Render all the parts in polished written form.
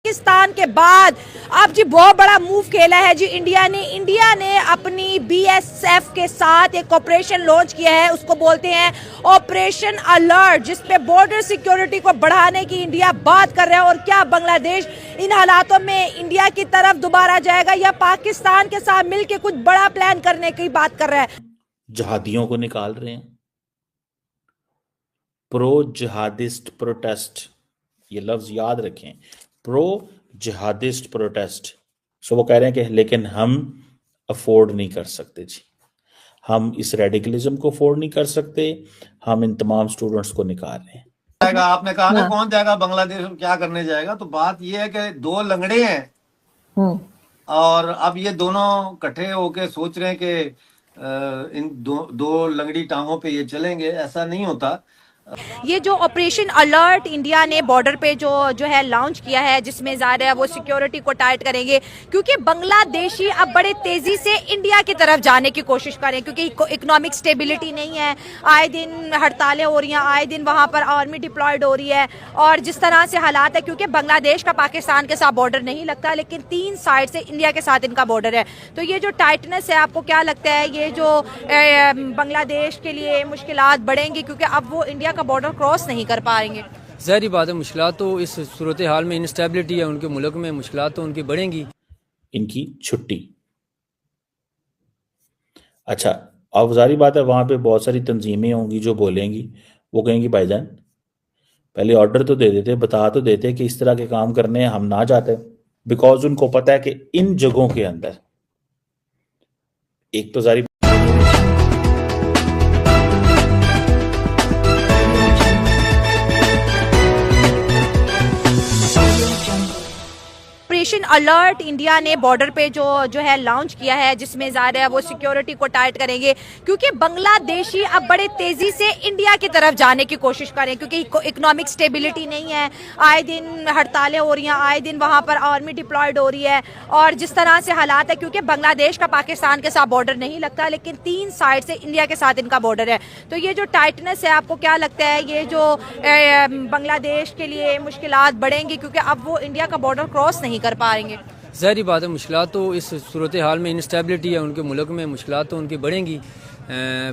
पाकिस्तान के बाद अब जी बहुत बड़ा मूव खेला है जी इंडिया ने अपनी बीएसएफ के साथ एक ऑपरेशन लॉन्च किया है, उसको बोलते हैं ऑपरेशन अलर्ट, जिसपे बॉर्डर सिक्योरिटी को बढ़ाने की इंडिया बात कर रहा है। और क्या बांग्लादेश इन हालातों में इंडिया की तरफ दोबारा जाएगा या पाकिस्तान के साथ मिलकर कुछ बड़ा प्लान करने की बात कर रहा है? जहादियों को निकाल रहे हैं, प्रो जिहादिस्ट प्रोटेस्ट, ये लफ्ज याद रखें, प्रो जिहादिस्ट प्रोटेस्ट। सो वो कह रहे हैं कि लेकिन हम अफोर्ड नहीं कर सकते जी, हम इस रेडिकलिज्म को अफोर्ड नहीं कर सकते, हम इन तमाम स्टूडेंट्स को निकाल रहे हैं। आपने कहा ना कौन जाएगा बांग्लादेश में, क्या करने जाएगा? तो बात ये है कि दो लंगड़े हैं और अब ये दोनों इकट्ठे होके सोच रहे हैं कि इन दो लंगड़ी टांगों पे ये चलेंगे। ऐसा नहीं होता। ये जो ऑपरेशन अलर्ट इंडिया ने बॉर्डर पे जो है लॉन्च किया है, जिसमें ज़ाहिर है वो सिक्योरिटी को टाइट करेंगे, क्योंकि बांग्लादेशी अब बड़े तेजी से इंडिया की तरफ जाने की कोशिश करें, क्योंकि इकोनॉमिक स्टेबिलिटी नहीं है, आए दिन हड़तालें हो रही हैं, आए दिन वहाँ पर आर्मी डिप्लॉयड हो रही है। और जिस तरह से हालात है, क्योंकि बांग्लादेश का पाकिस्तान के साथ बॉर्डर नहीं लगता, लेकिन 3 साइड से इंडिया के साथ इनका बॉर्डर है। तो ये जो टाइटनेस है, आपको क्या लगता है ये जो बांग्लादेश के लिए मुश्किलात बढ़ेंगी, क्योंकि अब वो इंडिया का बॉर्डर क्रॉस नहीं कर पाएंगे? ज़ाहिर बात है, मुश्किलात तो इस सूरत हाल में, इंस्टेबिलिटी है उनके मुल्क में, मुश्किलात तो उनकी बढ़ेंगी। इनकी छुट्टी, अच्छा अब जारी बात है वहां पे बहुत सारी तंजीमें होंगी जो बोलेंगी, वो कहेंगी भाईजान पहले ऑर्डर तो दे देते, बता तो देते कि इस तरह के काम करने हैं, हम ना जाते। बिकॉज उनको पता है कि इन जगहों के अंदर एक तो जारी ऑपरेशन अलर्ट इंडिया ने बॉर्डर पे जो है लॉन्च किया है, जिसमें ज़ाहिर है वो सिक्योरिटी को टाइट करेंगे, क्योंकि बांग्लादेशी अब बड़े तेजी से इंडिया की तरफ जाने की कोशिश करें, क्योंकि इकोनॉमिक स्टेबिलिटी नहीं है, आए दिन हड़तालें हो रही हैं, आए दिन वहाँ पर आर्मी डिप्लॉयड हो रही है। और जिस तरह से हालात है, क्योंकि बांग्लादेश का पाकिस्तान के साथ बॉर्डर नहीं लगता, लेकिन 3 साइड से इंडिया के साथ इनका बॉर्डर है। तो ये जो टाइटनेस है, आपको क्या लगता है ये जो बांग्लादेश के लिए मुश्किलात बढ़ेंगी, क्योंकि अब वो इंडिया का बॉर्डर क्रॉस नहीं कर पाएंगे? ज़ाहिर बात है, मुश्किलात तो इस सूरत हाल में, इंस्टेबिलिटी है उनके मुल्क में, मुश्किलात तो उनकी बढ़ेंगी।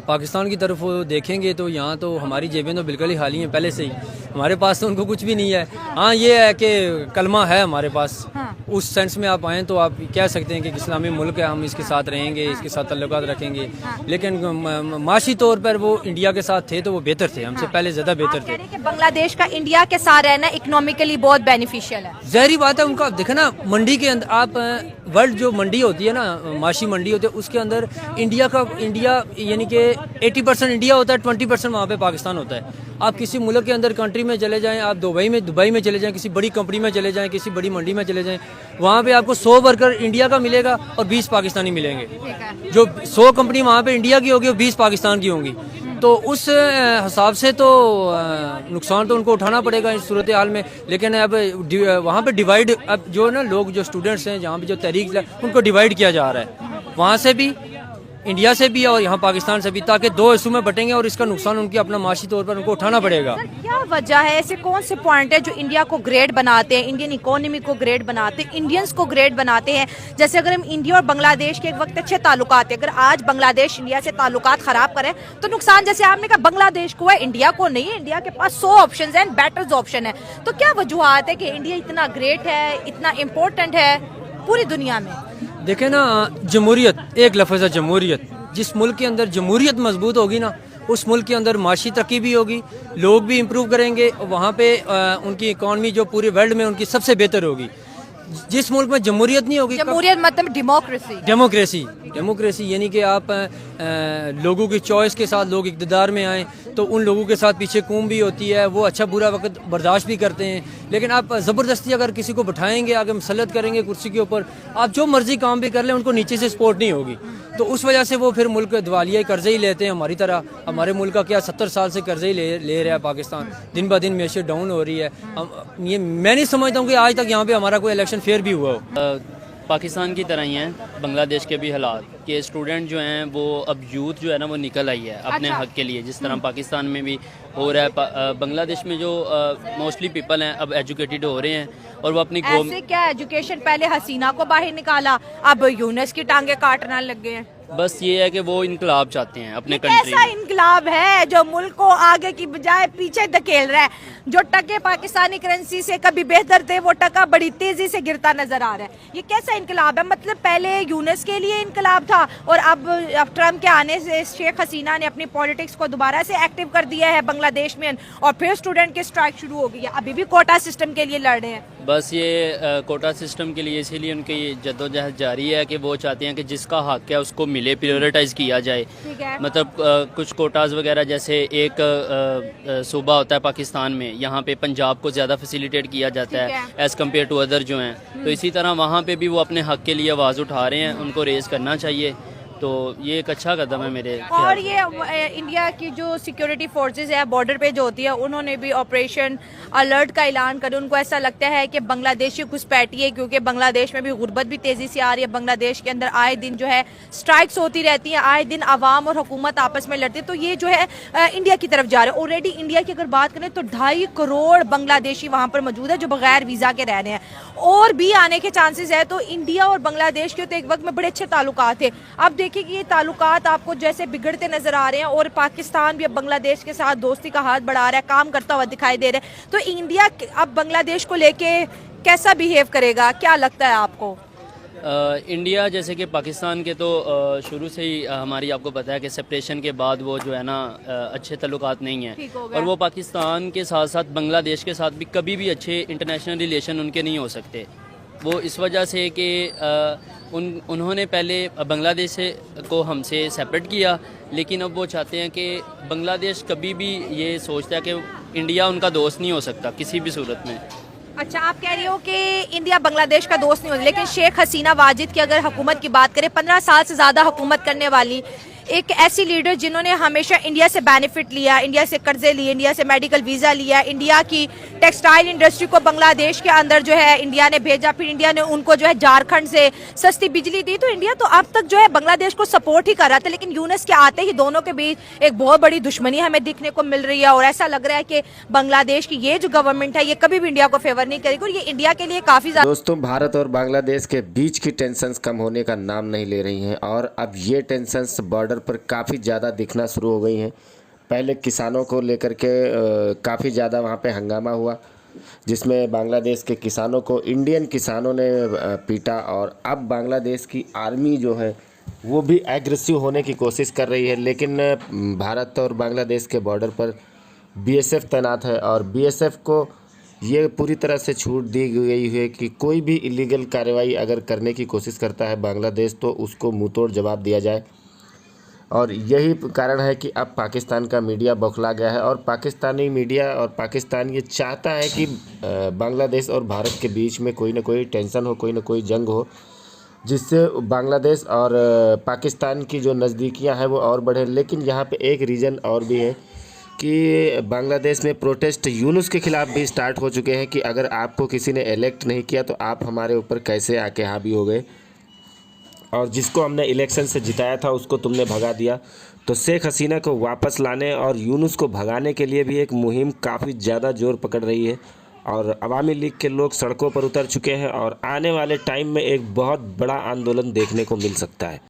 पाकिस्तान की तरफ वो देखेंगे तो यहाँ तो हमारी जेबें तो बिल्कुल ही खाली हैं पहले से ही, हमारे पास तो उनको कुछ भी नहीं है। हाँ ये है कि कलमा है हमारे पास, उस सेंस में आप आएँ तो आप कह सकते हैं कि इस्लामी मुल्क है, हम इसके साथ रहेंगे, इसके साथ तल्लुकात रखेंगे। लेकिन माशी तौर पर वो इंडिया के साथ थे तो वो बेहतर थे, हमसे पहले ज़्यादा बेहतर थे। बांग्लादेश का इंडिया के साथ रहना इकोनॉमिकली बहुत बेनिफिशियल है। ज़ाहिर बात है, उनका देखा ना मंडी के अंदर, आप वर्ल्ड जो मंडी होती है ना, माशी मंडी होती है, उसके अंदर इंडिया यानी कि 80% इंडिया होता है, 20% वहाँ पे पाकिस्तान होता है। आप किसी मुल्क के अंदर कंट्री में चले जाएं, आप दुबई में चले जाएं, किसी बड़ी कंपनी में चले जाएं, किसी बड़ी मंडी में चले जाएं, वहाँ पे आपको 100 वर्कर इंडिया का मिलेगा और 20 पाकिस्तानी मिलेंगे। जो 100 कंपनी वहाँ पे इंडिया की होगी और 20 पाकिस्तान की होंगी, तो उस हिसाब से तो नुकसान तो उनको उठाना पड़ेगा इस सूरत हाल में। लेकिन अब वहाँ पे डिवाइड, अब जो ना लोग जो स्टूडेंट्स हैं जहाँ पे जो तहरीक, उनको डिवाइड किया जा रहा है, वहाँ से भी, इंडिया से भी और यहाँ पाकिस्तान से भी, ताकि 2 हिस्सों में बटेंगे और इसका नुकसान उनकी अपना माशी तौर पर उनको उठाना पड़ेगा। क्या वजह है, ऐसे कौन से पॉइंट है जो इंडिया को ग्रेट बनाते हैं, इंडियन इकोनॉमी को ग्रेट बनाते हैं, इंडियंस को ग्रेट बनाते हैं? जैसे अगर हम इंडिया और बांग्लादेश के एक वक्त अच्छे ताल्लुकात है, अगर आज बांग्लादेश इंडिया से ताल्लुकात खराब करे तो नुकसान, जैसे आपने कहा, बांग्लादेश को है, इंडिया को नहीं है। इंडिया के पास 100 ऑप्शन है, बेटर ऑप्शन है। तो क्या वजूहत है कि इंडिया इतना ग्रेट है, इतना इम्पोर्टेंट है पूरी दुनिया में? देखे ना, जमहूरियत, एक लफ्ज़ है जमहूरियत। जिस मुल्क के अंदर जमहूरियत मजबूत होगी ना, उस मुल्क के अंदर माशी तरक्की भी होगी, लोग भी इम्प्रूव करेंगे, वहाँ पे उनकी इकॉनमी जो पूरे वर्ल्ड में उनकी सबसे बेहतर होगी। जिस मुल्क में जमहूरियत नहीं होगी, जमहूरियत मतलब डेमोक्रेसी यानी कि आप लोगों की चॉइस के साथ लोग इक़्तिदार में आएँ तो उन लोगों के साथ पीछे कौम भी होती है, वो अच्छा बुरा वक्त बर्दाश्त भी करते हैं। लेकिन आप ज़बरदस्ती अगर किसी को बैठाएंगे, आगे मुसल्लत करेंगे कुर्सी के ऊपर, आप जो मर्जी काम भी कर लें, उनको नीचे से सपोर्ट नहीं होगी। तो उस वजह से वो फिर मुल्क दिवालिया कर्जे ही लेते हैं हमारी तरह। हमारे मुल्क का क्या 70 साल से कर्जे ही ले रहा है पाकिस्तान, दिन ब दिन मैशत डाउन हो रही है। ये मैं नहीं समझता हूँ कि आज तक यहाँ पे हमारा कोई इलेक्शन फेयर भी हुआ हो। पाकिस्तान की तरह ही हैं बांग्लादेश के भी हालात कि स्टूडेंट जो हैं वो अब यूथ जो है ना वो निकल आई है अपने अच्छा। हक के लिए, जिस तरह पाकिस्तान में भी हो रहा है। बांग्लादेश में जो मोस्टली पीपल हैं अब एजुकेटेड हो रहे हैं और वो अपनी ऐसे क्या एजुकेशन, पहले हसीना को बाहर निकाला, अब यूनुस की टांगे काटने लग गए हैं। बस ये है कि वो इनकलाब चाहते हैं अपने ये कंट्री कैसा में। इनकलाब है जो मुल्क को आगे की बजाय पीछे धकेल रहा है? जो टके पाकिस्तानी करेंसी से कभी बेहतर थे वो टका बड़ी तेजी से गिरता नजर आ रहा है। ये कैसा इनकलाब है? मतलब पहले यूनुस के लिए इनकलाब था और अब ट्रम्प के आने से शेख हसीना ने अपनी पॉलिटिक्स को दोबारा से एक्टिव कर दिया है बांग्लादेश में और फिर स्टूडेंट की स्ट्राइक शुरू हो गई है। अभी भी कोटा सिस्टम के लिए लड़ रहे हैं। बस ये कोटा सिस्टम के लिए इसीलिए उनकी जद्दोजहद जारी है कि वो चाहते हैं कि जिसका हक है उसको मिले, प्रायोरिटाइज किया जाए। ठीक है। मतलब कुछ कोटाज वगैरह, जैसे एक सूबा होता है पाकिस्तान में, यहाँ पे पंजाब को ज़्यादा फैसिलिटेट किया जाता ठीक है है। एज़ कम्पेयर टू अदर जो हैं। तो इसी तरह वहाँ पे भी वो अपने हक के लिए आवाज़ उठा रहे हैं, उनको रेज़ करना चाहिए। तो ये एक अच्छा कदम है मेरे और ख्याल से। ये इंडिया की जो सिक्योरिटी फोर्सेस है बॉर्डर पे जो होती है, उन्होंने भी ऑपरेशन अलर्ट का ऐलान कर, उनको ऐसा लगता है कि बांग्लादेशी घुसपैठी है, क्योंकि बांग्लादेश में भी गुर्बत भी तेजी से आ रही है। बांग्लादेश के अंदर आए दिन जो है स्ट्राइक्स होती रहती हैं, आए दिन अवाम और हुकूमत आपस में लड़ती है। तो ये जो है इंडिया की तरफ जा रहे हैं। ऑलरेडी इंडिया की अगर बात करें तो 2.5 करोड़ बांग्लादेशी वहां पर मौजूद है जो बगैर वीजा के रह रहे हैं, और भी आने के चांसेस है। तो इंडिया और बांग्लादेश के तो एक वक्त में बड़े अच्छे ताल्लुकात थे। अब देखिए कि ये ताल्लुकात आपको जैसे बिगड़ते नजर आ रहे हैं और पाकिस्तान भी अब बांग्लादेश के साथ दोस्ती का हाथ बढ़ा रहा है, काम करता हुआ दिखाई दे रहा है। तो इंडिया अब बांग्लादेश को लेके कैसा बिहेव करेगा, क्या लगता है आपको? इंडिया जैसे कि पाकिस्तान के तो शुरू से ही हमारी आपको पता है कि सेपरेशन के बाद वो जो है ना अच्छे ताल्लुकात नहीं हैं, ठीक हो गया। और वो पाकिस्तान के साथ साथ बांग्लादेश के साथ भी कभी भी अच्छे इंटरनेशनल रिलेशन उनके नहीं हो सकते। वो इस वजह से कि उन्होंने पहले बांग्लादेश से को हमसे सेपरेट किया, लेकिन अब वो चाहते हैं कि बांग्लादेश कभी भी ये सोचता है कि इंडिया उनका दोस्त नहीं हो सकता किसी भी सूरत में। अच्छा, आप कह रही हो कि इंडिया बांग्लादेश का दोस्त नहीं होता, लेकिन शेख हसीना वाजिद की अगर हुकूमत की बात करें, 15 साल से ज्यादा हुकूमत करने वाली एक ऐसी लीडर जिन्होंने हमेशा इंडिया से बेनिफिट लिया, इंडिया से कर्जे लिए, इंडिया से मेडिकल वीजा लिया, इंडिया की टेक्सटाइल इंडस्ट्री को बांग्लादेश के अंदर जो है इंडिया ने भेजा, फिर इंडिया ने उनको जो है झारखंड से सस्ती बिजली दी। तो इंडिया तो अब तक जो है बांग्लादेश को सपोर्ट ही कर रहा था, लेकिन यूनुस के आते ही दोनों के बीच एक बहुत बड़ी दुश्मनी हमें दिखने को मिल रही है और ऐसा लग रहा है कि बांग्लादेश की ये जो गवर्नमेंट है ये कभी भी इंडिया को फेवर नहीं करेगी और ये इंडिया के लिए काफी ज्यादा। दोस्तों, भारत और बांग्लादेश के बीच की टेंशन्स कम होने का नाम नहीं ले रही हैं और अब ये टेंशन्स बॉर्डर पर काफ़ी ज़्यादा दिखना शुरू हो गई हैं। पहले किसानों को लेकर के काफ़ी ज़्यादा वहाँ पे हंगामा हुआ, जिसमें बांग्लादेश के किसानों को इंडियन किसानों ने पीटा, और अब बांग्लादेश की आर्मी जो है वो भी एग्रेसिव होने की कोशिश कर रही है। लेकिन भारत और बांग्लादेश के बॉर्डर पर बीएसएफ तैनात है और बीएसएफ को ये पूरी तरह से छूट दी गई है कि कोई भी इलीगल कार्रवाई अगर करने की कोशिश करता है बांग्लादेश तो उसको मुंहतोड़ जवाब दिया जाए। और यही कारण है कि अब पाकिस्तान का मीडिया बौखला गया है और पाकिस्तानी मीडिया और पाकिस्तान ये चाहता है कि बांग्लादेश और भारत के बीच में कोई ना कोई टेंशन हो, कोई ना कोई जंग हो, जिससे बांग्लादेश और पाकिस्तान की जो नज़दीकियां हैं वो और बढ़े। लेकिन यहाँ पे एक रीज़न और भी है कि बांग्लादेश में प्रोटेस्ट यूनुस के ख़िलाफ़ भी स्टार्ट हो चुके हैं कि अगर आपको किसी ने इलेक्ट नहीं किया तो आप हमारे ऊपर कैसे आके हावी हो गए, और जिसको हमने इलेक्शन से जिताया था उसको तुमने भगा दिया। तो शेख हसीना को वापस लाने और यूनुस को भगाने के लिए भी एक मुहिम काफ़ी ज़्यादा जोर पकड़ रही है और अवामी लीग के लोग सड़कों पर उतर चुके हैं और आने वाले टाइम में एक बहुत बड़ा आंदोलन देखने को मिल सकता है।